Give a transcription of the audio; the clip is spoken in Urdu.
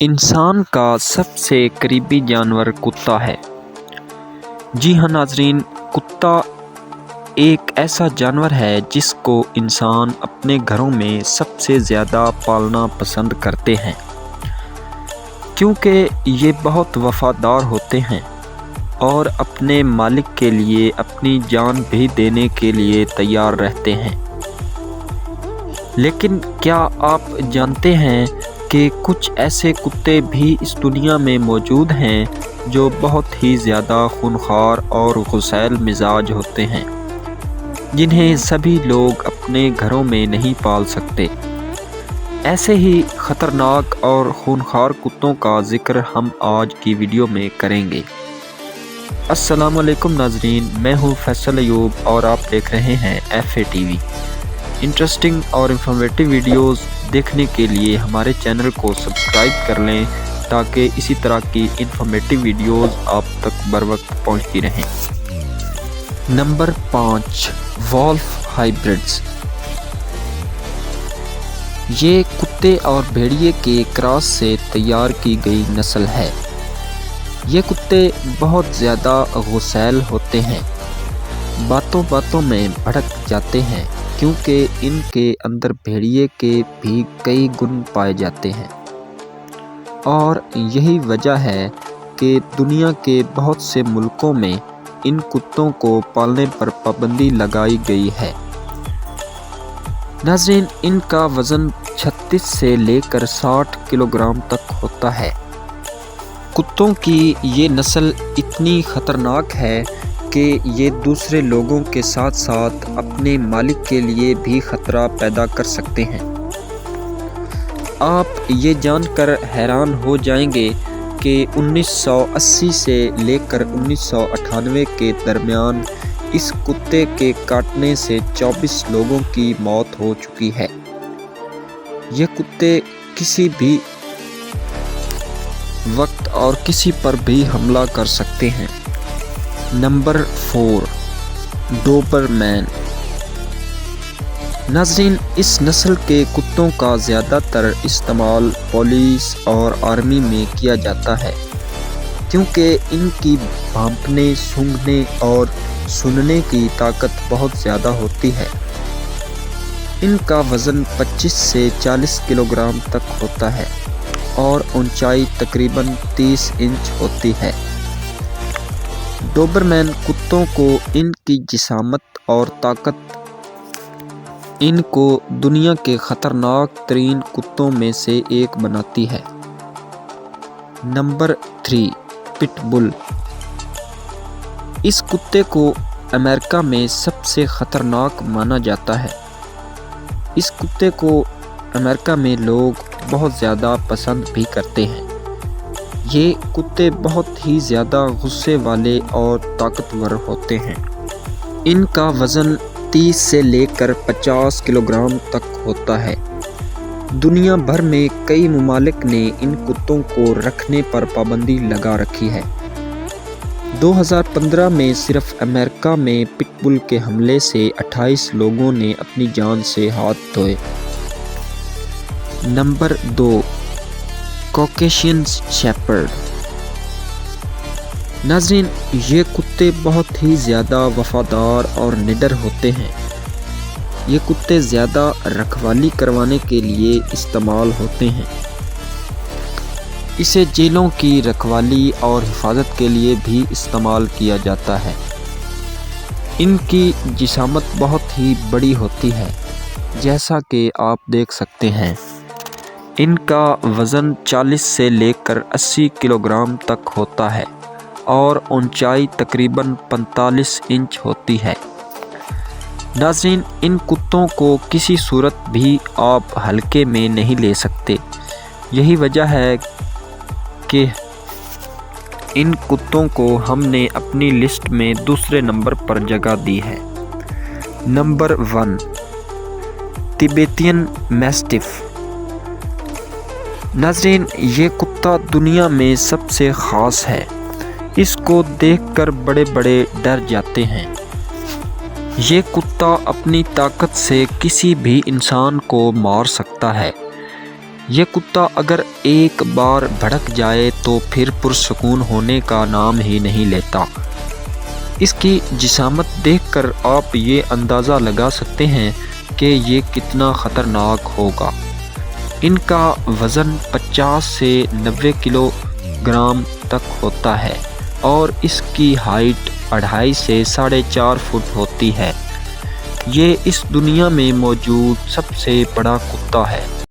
انسان کا سب سے قریبی جانور کتا ہے۔ جی ہاں ناظرین، کتا ایک ایسا جانور ہے جس کو انسان اپنے گھروں میں سب سے زیادہ پالنا پسند کرتے ہیں، کیونکہ یہ بہت وفادار ہوتے ہیں اور اپنے مالک کے لیے اپنی جان بھی دینے کے لیے تیار رہتے ہیں۔ لیکن کیا آپ جانتے ہیں کہ کچھ ایسے کتے بھی اس دنیا میں موجود ہیں جو بہت ہی زیادہ خونخوار اور غسیل مزاج ہوتے ہیں، جنہیں سبھی لوگ اپنے گھروں میں نہیں پال سکتے۔ ایسے ہی خطرناک اور خونخوار کتوں کا ذکر ہم آج کی ویڈیو میں کریں گے۔ السلام علیکم ناظرین، میں ہوں فیصل ایوب اور آپ دیکھ رہے ہیں FA TV۔ انٹرسٹنگ اور انفارمیٹیو ویڈیوز دیکھنے کے لیے ہمارے چینل کو سبسکرائب کر لیں تاکہ اسی طرح کی انفارمیٹیو ویڈیوز آپ تک بر وقت پہنچتی رہیں۔ Number 5، wolf hybrids. یہ کتے اور بھیڑیے کے کراس سے تیار کی گئی نسل ہے۔ یہ کتے بہت زیادہ غسیل ہوتے ہیں، باتوں باتوں میں بھڑک جاتے ہیں کیونکہ ان کے اندر بھیڑیے کے بھی کئی گن پائے جاتے ہیں، اور یہی وجہ ہے کہ دنیا کے بہت سے ملکوں میں ان کتوں کو پالنے پر پابندی لگائی گئی ہے۔ ناظرین، ان کا وزن 36 سے لے کر 60 کلو گرام تک ہوتا ہے۔ کتوں کی یہ نسل اتنی خطرناک ہے کہ یہ دوسرے لوگوں کے ساتھ ساتھ اپنے مالک کے لیے بھی خطرہ پیدا کر سکتے ہیں۔ آپ یہ جان کر حیران ہو جائیں گے کہ 1980 سے لے کر 1998 کے درمیان اس کتے کے کاٹنے سے 24 لوگوں کی موت ہو چکی ہے۔ یہ کتے کسی بھی وقت اور کسی پر بھی حملہ کر سکتے ہیں۔ نمبر 4، ڈوبرمین۔ ناظرین، اس نسل کے کتوں کا زیادہ تر استعمال پولیس اور آرمی میں کیا جاتا ہے کیونکہ ان کی بھونکنے، سونگھنے اور سننے کی طاقت بہت زیادہ ہوتی ہے۔ ان کا وزن 25 سے 40 کلو گرام تک ہوتا ہے اور اونچائی تقریباً 30 انچ ہوتی ہے۔ ڈوبرمین کتوں کو ان کی جسامت اور طاقت ان کو دنیا کے خطرناک ترین کتوں میں سے ایک بناتی ہے۔ نمبر 3، پٹ بل۔ اس کتے کو امریکہ میں سب سے خطرناک مانا جاتا ہے۔ اس کتے کو امریکہ میں لوگ بہت زیادہ پسند بھی کرتے ہیں۔ یہ کتے بہت ہی زیادہ غصے والے اور طاقتور ہوتے ہیں۔ ان کا وزن 30 سے لے کر 50 کلو گرام تک ہوتا ہے۔ دنیا بھر میں کئی ممالک نے ان کتوں کو رکھنے پر پابندی لگا رکھی ہے۔ 2015 میں صرف امریکہ میں پٹ بل کے حملے سے 28 لوگوں نے اپنی جان سے ہاتھ دھوئے۔ Number 2، Caucasian shepherd. ناظرین، یہ کتے بہت ہی زیادہ وفادار اور نڈر ہوتے ہیں۔ یہ کتے زیادہ رکھوالی کروانے کے لیے استعمال ہوتے ہیں۔ اسے جیلوں کی رکھوالی اور حفاظت کے لیے بھی استعمال کیا جاتا ہے۔ ان کی جسامت بہت ہی بڑی ہوتی ہے، جیسا کہ آپ دیکھ سکتے ہیں۔ ان کا وزن 40 سے لے کر 80 کلو گرام تک ہوتا ہے اور اونچائی تقریباً 45 انچ ہوتی ہے۔ ناظرین، ان کتوں کو کسی صورت بھی آپ ہلکے میں نہیں لے سکتے۔ یہی وجہ ہے کہ ان کتوں کو ہم نے اپنی لسٹ میں دوسرے نمبر پر جگہ دی ہے۔ نمبر 1، تبیتین میسٹف۔ ناظرین، یہ کتا دنیا میں سب سے خاص ہے۔ اس کو دیکھ کر بڑے بڑے ڈر جاتے ہیں۔ یہ کتا اپنی طاقت سے کسی بھی انسان کو مار سکتا ہے۔ یہ کتا اگر ایک بار بھڑک جائے تو پھر پرسکون ہونے کا نام ہی نہیں لیتا۔ اس کی جسامت دیکھ کر آپ یہ اندازہ لگا سکتے ہیں کہ یہ کتنا خطرناک ہوگا۔ ان کا وزن 50 سے 90 کلو گرام تک ہوتا ہے اور اس کی ہائٹ 2.5 سے 4.5 فٹ ہوتی ہے۔ یہ اس دنیا میں موجود سب سے بڑا کتا ہے۔